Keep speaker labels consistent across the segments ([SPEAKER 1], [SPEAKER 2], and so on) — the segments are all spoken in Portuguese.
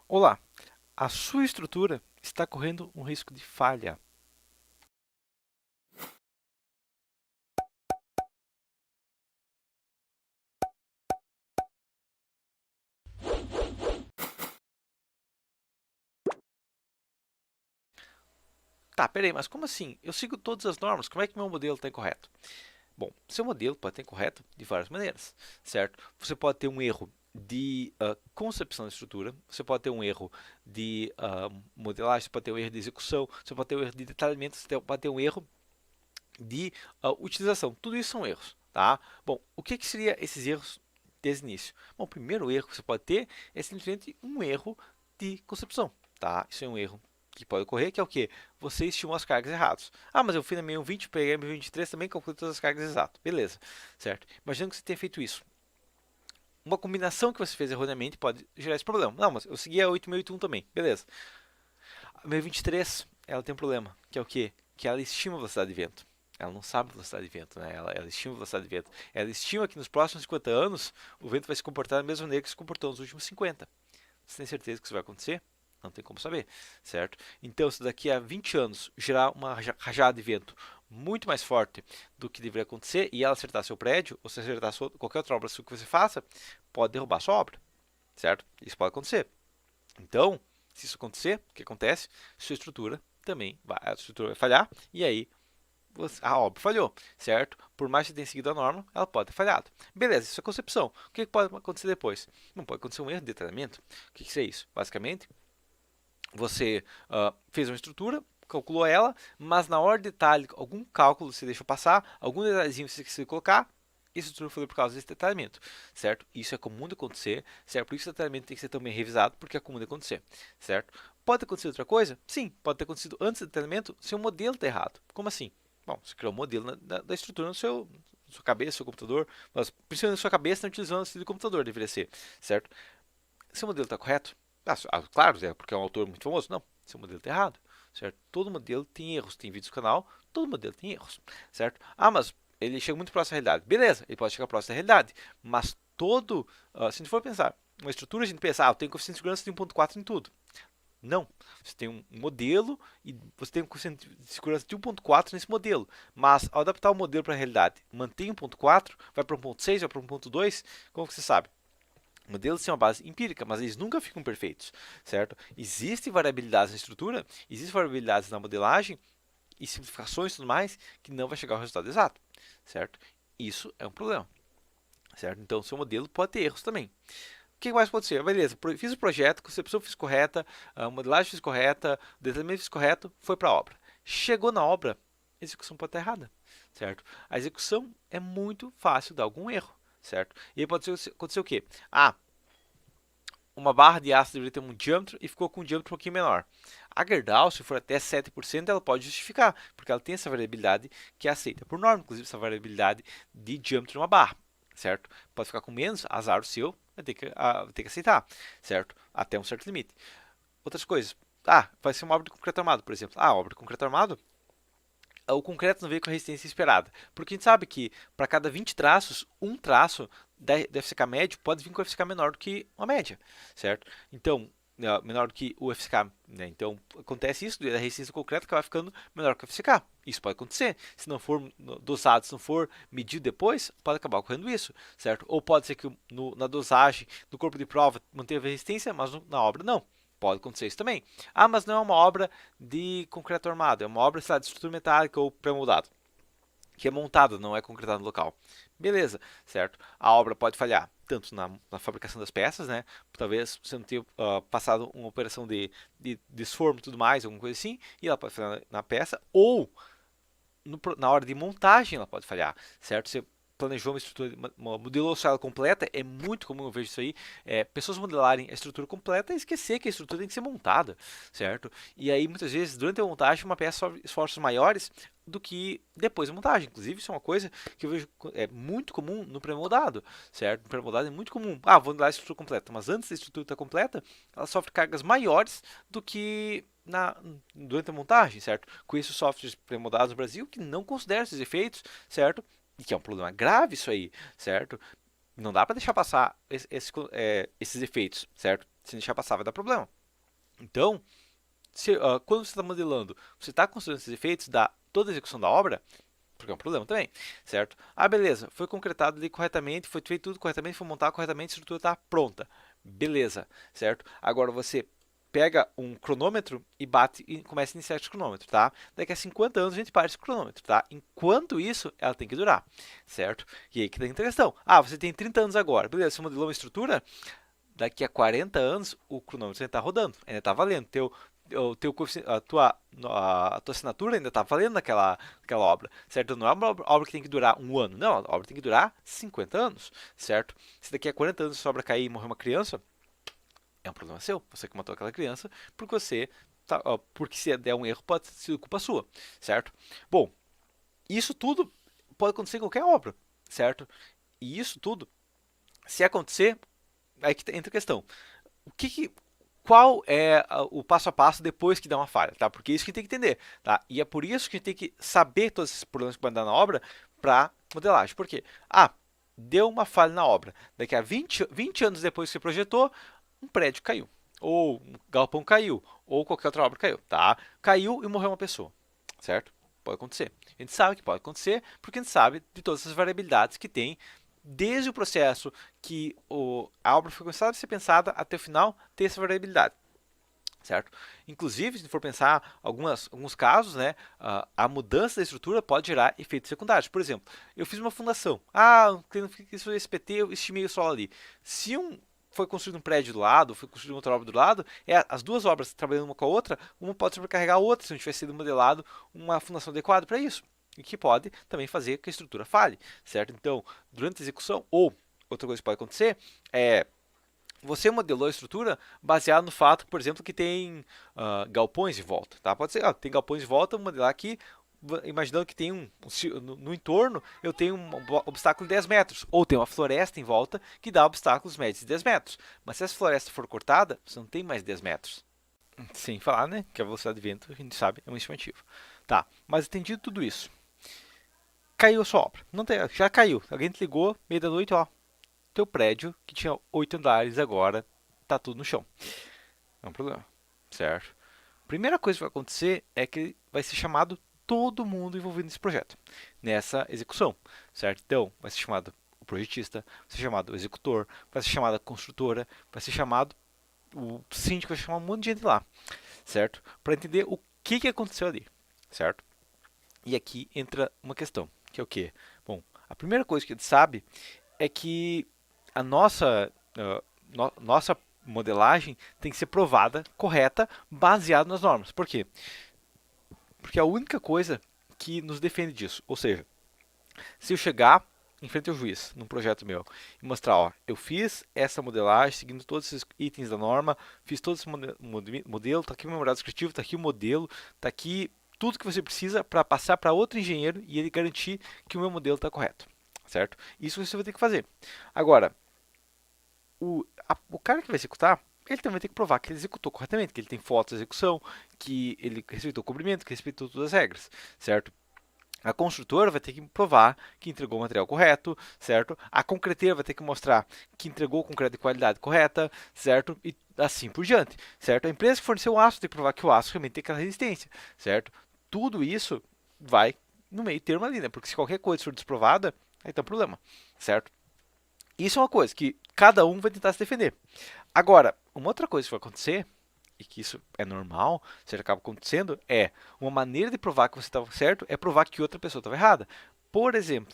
[SPEAKER 1] Olá, a sua estrutura está correndo um risco de falha. Tá, peraí, mas como assim? Eu sigo todas as normas, como é que meu modelo está incorreto? Bom, seu modelo pode estar incorreto de várias maneiras, certo? Você pode ter um erro de concepção da estrutura, você pode ter um erro de modelagem, você pode ter um erro de execução, você pode ter um erro de detalhamento, pode ter um erro de utilização. Tudo isso são erros, tá? Bom, o que seria esses erros desde o início? Bom, o primeiro erro que você pode ter é simplesmente um erro de concepção, tá? Isso é um erro que pode ocorrer, que é o que? Você estimou as cargas erradas. Ah, mas eu fui na minha 20, peguei a minha 23, também calculei todas as cargas exatas. Beleza, certo? Imagina que você tenha feito isso. Uma combinação que você fez erroneamente pode gerar esse problema. Não, mas eu segui a 8081 também. Beleza. A minha 23, ela tem um problema, que é o quê? Que ela estima a velocidade de vento. Ela não sabe a velocidade de vento, né? Ela estima a velocidade de vento. Ela estima que nos próximos 50 anos o vento vai se comportar da mesma maneira que se comportou nos últimos 50. Você tem certeza que isso vai acontecer? Não tem como saber, certo? Então, se daqui a 20 anos gerar uma rajada de vento muito mais forte do que deveria acontecer e ela acertar seu prédio, ou se acertar qualquer outra obra que você faça, pode derrubar sua obra, certo? Isso pode acontecer. Então, se isso acontecer, o que acontece? Sua estrutura também vai, a estrutura vai falhar e aí a obra falhou, certo? Por mais que tenha seguido a norma, ela pode ter falhado. Beleza, isso é concepção. O que pode acontecer depois? Não pode acontecer um erro de detalhamento. O que é isso? Basicamente, você fez uma estrutura, calculou ela, mas na hora de detalhe, algum cálculo você deixou passar, algum detalhezinho você esqueceu de colocar, e a estrutura foi por causa desse detalhamento, certo? Isso é comum de acontecer, certo? Por isso o detalhamento tem que ser também revisado, porque é comum de acontecer, certo? Pode ter acontecido outra coisa? Sim, pode ter acontecido antes do detalhamento, seu modelo está errado. Como assim? Bom, você criou um modelo da estrutura no seu, na sua cabeça, no seu computador, mas principalmente na sua cabeça, não utilizando o estilo de computador, deveria ser, certo? Seu modelo está correto? Claro, é porque é um autor muito famoso. Não, seu modelo está errado, certo? Todo modelo tem erros. Tem vídeos no canal, todo modelo tem erros, certo? Ah, mas ele chega muito próximo à realidade. Beleza, ele pode chegar próximo à realidade, mas se a gente for pensar, uma estrutura, a gente pensa, eu tenho coeficiente de segurança de 1.4 em tudo. Não, você tem um modelo e você tem um coeficiente de segurança de 1.4 nesse modelo, mas ao adaptar o modelo para a realidade, mantém 1.4, vai para 1.6, vai para 1.2, como que você sabe? Modelos têm uma base empírica, mas eles nunca ficam perfeitos, certo? Existem variabilidades na estrutura, existem variabilidades na modelagem e simplificações e tudo mais que não vai chegar ao resultado exato, certo? Isso é um problema, certo? Então, seu modelo pode ter erros também. O que mais pode ser? Beleza, fiz o projeto, concepção fiz correta, a modelagem fiz correta, o detalhamento fiz correto, foi para a obra. Chegou na obra, a execução pode estar errada, certo? A execução é muito fácil dar algum erro, certo? E aí pode acontecer o quê? Uma barra de aço deveria ter um diâmetro e ficou com um diâmetro um pouquinho menor. A Gerdau, se for até 7%, ela pode justificar, porque ela tem essa variabilidade que é aceita por norma, inclusive essa variabilidade de diâmetro de uma barra, certo? Pode ficar com menos, azar o seu, vai ter que aceitar, certo? Até um certo limite. Outras coisas. Vai ser uma obra de concreto armado, por exemplo. Obra de concreto armado, o concreto não veio com a resistência esperada. Porque a gente sabe que para cada 20 traços, um traço do FCK médio pode vir com o FCK menor do que uma média, certo? Então, menor do que o FCK, né? Então, acontece isso, a resistência do concreto acaba ficando menor que o FCK. Isso pode acontecer. Se não for dosado, se não for medido depois, pode acabar ocorrendo isso, certo? Ou pode ser que na dosagem, no corpo de prova, manteve a resistência, mas na obra não. Pode acontecer isso também. Mas não é uma obra de concreto armado, é uma obra, sei lá, de estrutura metálica ou pré-moldado, que é montada, não é concretado no local. Beleza, certo? A obra pode falhar tanto na fabricação das peças, né? Talvez você não tenha passado uma operação de desformo e tudo mais, alguma coisa assim, e ela pode falhar na peça, ou na hora de montagem ela pode falhar, certo? Você planejou uma estrutura, modelou ela completa, é muito comum eu vejo isso aí, pessoas modelarem a estrutura completa e esquecer que a estrutura tem que ser montada, certo? E aí muitas vezes durante a montagem uma peça sofre esforços maiores do que depois da montagem. Inclusive isso é uma coisa que eu vejo muito comum no pré-moldado, certo? No pré-moldado é muito comum. Vou modelar a estrutura completa, mas antes da estrutura estar completa, ela sofre cargas maiores do que durante a montagem, certo? Conheço softwares pré-moldados no Brasil que não consideram esses efeitos, certo? E que é um problema grave isso aí, certo? Não dá para deixar passar esses efeitos, certo? Se deixar passar, vai dar problema. Então, quando você está modelando, você está construindo esses efeitos da toda a execução da obra, porque é um problema também, certo? Ah, beleza, foi concretado ali corretamente, foi feito tudo corretamente, foi montado corretamente, a estrutura está pronta. Beleza, certo? Agora você pega um cronômetro e bate e começa a iniciar esse cronômetro, tá? Daqui a 50 anos a gente para esse cronômetro, tá? Enquanto isso, ela tem que durar, certo? E aí que tem a questão. Ah, você tem 30 anos agora, beleza, você modelou uma estrutura, daqui a 40 anos o cronômetro ainda está rodando, ainda está valendo. A tua assinatura ainda está valendo naquela obra, certo? Não é uma obra que tem que durar um ano, não, a obra tem que durar 50 anos, certo? Se daqui a 40 anos a obra cair e morrer uma criança, é um problema seu, você que matou aquela criança, porque se der um erro pode ser culpa sua, certo? Bom, isso tudo pode acontecer em qualquer obra, certo? E isso tudo, se acontecer, aí que entra a questão. Qual é o passo a passo depois que dá uma falha, tá? Porque é isso que a gente tem que entender, tá? E é por isso que a gente tem que saber todos esses problemas que podem dar na obra para modelagem. Por quê? Ah, deu uma falha na obra. Daqui a 20 anos depois que você projetou, um prédio caiu, ou um galpão caiu, ou qualquer outra obra caiu, tá? Caiu e morreu uma pessoa, certo? Pode acontecer. A gente sabe que pode acontecer porque a gente sabe de todas as variabilidades que tem desde o processo que a obra foi começada a ser pensada até o final ter essa variabilidade, certo? Inclusive, se for pensar alguns casos, né, a mudança da estrutura pode gerar efeitos secundários. Por exemplo, eu fiz uma fundação. Ah, isso é SPT, eu estimei o solo ali. Se foi construído um prédio do lado, foi construída outra obra do lado, as duas obras trabalhando uma com a outra, uma pode sobrecarregar a outra se não tiver sido modelado uma fundação adequada para isso. E que pode também fazer que a estrutura falhe, certo? Então, durante a execução, ou outra coisa que pode acontecer é você modelou a estrutura baseado no fato, por exemplo, que tem galpões em volta, tá? Pode ser, tem galpões em volta, vou modelar aqui, imaginando que tem no entorno, eu tenho um obstáculo de 10 metros, ou tem uma floresta em volta que dá obstáculos médios de 10 metros. Mas se essa floresta for cortada, você não tem mais 10 metros. Sem falar, né, que a velocidade de vento, a gente sabe, é um estimativo. Tá, mas entendido tudo isso. Caiu a sua obra. Não tem, já caiu. Alguém te ligou, meia da noite, ó. Teu prédio, que tinha 8 andares agora, tá tudo no chão. É um problema, certo? Primeira coisa que vai acontecer é que vai ser chamado todo mundo envolvido nesse projeto, nessa execução, certo? Então, vai ser chamado o projetista, vai ser chamado o executor, vai ser chamado a construtora, vai ser chamado o síndico, vai chamar um monte de gente lá, certo? Para entender o que aconteceu ali, certo? E aqui entra uma questão, que é o quê? Bom, a primeira coisa que a gente sabe é que a nossa modelagem tem que ser provada, correta, baseada nas normas. Por quê? Porque é a única coisa que nos defende disso. Ou seja, se eu chegar em frente ao juiz, num projeto meu, e mostrar, ó, eu fiz essa modelagem seguindo todos esses itens da norma, fiz todo esse modelo, está aqui o memorial descritivo, está aqui o modelo, está aqui tudo que você precisa para passar para outro engenheiro e ele garantir que o meu modelo está correto, certo? Isso você vai ter que fazer. Agora, o cara que vai executar, ele também tem que provar que ele executou corretamente, que ele tem fotos de execução, que ele respeitou o cobrimento, que respeitou todas as regras, certo? A construtora vai ter que provar que entregou o material correto, certo? A concreteira vai ter que mostrar que entregou o concreto de qualidade correta, certo? E assim por diante, certo? A empresa que forneceu o aço tem que provar que o aço realmente tem aquela resistência, certo? Tudo isso vai no meio termo ali, né? Porque se qualquer coisa for desprovada, aí tem um problema, certo? Isso é uma coisa que cada um vai tentar se defender. Agora, uma outra coisa que vai acontecer, e que isso é normal, seja, acaba acontecendo, é uma maneira de provar que você estava certo é provar que outra pessoa estava errada. Por exemplo,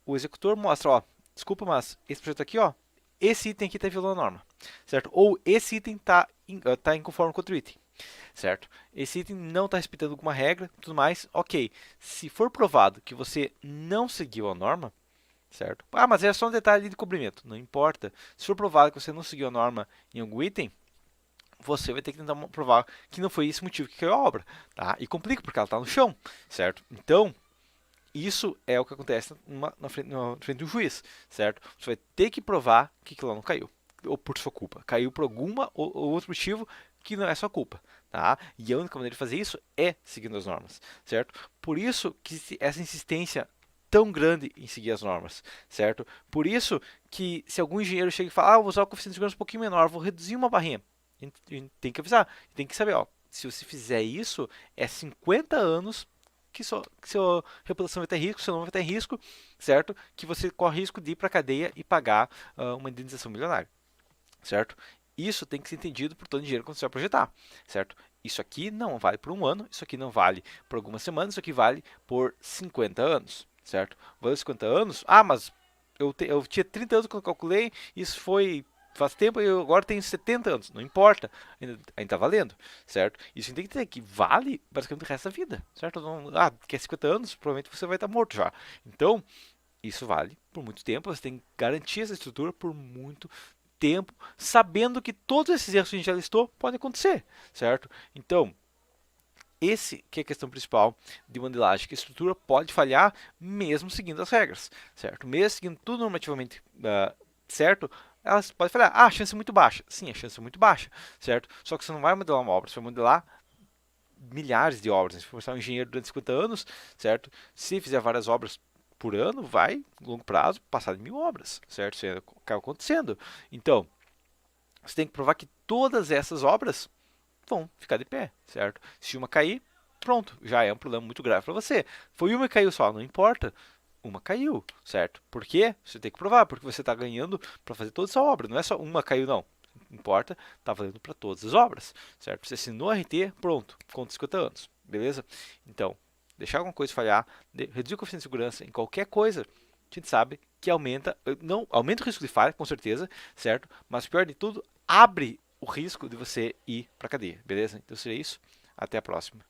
[SPEAKER 1] o executor mostra, ó, desculpa, mas esse projeto aqui, ó, esse item aqui está violando a norma, certo? Ou esse item está inconforme com outro item, certo? Esse item não está respeitando alguma regra, tudo mais, ok. Se for provado que você não seguiu a norma, certo? Ah, mas é só um detalhe de cobrimento. Não importa. Se for provado que você não seguiu a norma em algum item, você vai ter que tentar provar que não foi esse o motivo que caiu a obra, tá? E complica porque ela está no chão, certo? Então, isso é o que acontece na frente do juiz, certo? Você vai ter que provar que aquilo não caiu, ou por sua culpa. Caiu por alguma ou outro motivo que não é sua culpa, tá? E a única maneira de fazer isso é seguindo as normas, certo? Por isso que essa insistência tão grande em seguir as normas, certo? Por isso que se algum engenheiro chega e fala, vou usar o coeficiente de segurança um pouquinho menor, vou reduzir uma barrinha, a gente tem que avisar, tem que saber, ó, se você fizer isso, é 50 anos que sua reputação vai ter risco, seu nome vai ter risco, certo? Que você corre risco de ir para a cadeia e pagar uma indenização milionária, certo? Isso tem que ser entendido por todo o dinheiro quando você vai projetar, certo? Isso aqui não vale por um ano, isso aqui não vale por algumas semanas, isso aqui vale por 50 anos, certo? Valeu 50 anos? Ah, mas eu tinha 30 anos quando eu calculei, isso foi faz tempo e eu agora tenho 70 anos. Não importa, ainda está valendo, certo? Isso tem que ter que vale basicamente o resto da vida, certo? Não, quer 50 anos, provavelmente você vai estar morto já. Então, isso vale por muito tempo, você tem que garantir essa estrutura por muito tempo, sabendo que todos esses erros que a gente já listou podem acontecer, certo? Então, esse que é a questão principal de modelagem, que a estrutura pode falhar mesmo seguindo as regras, certo? Mesmo seguindo tudo normativamente certo, ela pode falhar. Ah, a chance é muito baixa. Sim, a chance é muito baixa, certo? Só que você não vai modelar uma obra, você vai modelar milhares de obras. Se for um engenheiro durante 50 anos, certo? Se fizer várias obras por ano, vai, longo prazo, passar de 1000 obras, certo? Isso acaba acontecendo. Então, você tem que provar que todas essas obras vão ficar de pé, certo? Se uma cair, pronto, já é um problema muito grave para você. Foi uma que caiu só, não importa. Uma caiu, certo? Por quê? Você tem que provar, porque você está ganhando para fazer toda essa obra. Não é só uma caiu, não. Não importa, está valendo para todas as obras, certo? Você assinou a RT, pronto, conta 50 anos, beleza? Então, deixar alguma coisa falhar, reduzir o coeficiente de segurança em qualquer coisa, a gente sabe que não aumenta o risco de falha, com certeza, certo? Mas pior de tudo, abre o risco de você ir para cadeia, beleza? Então seria isso. Até a próxima.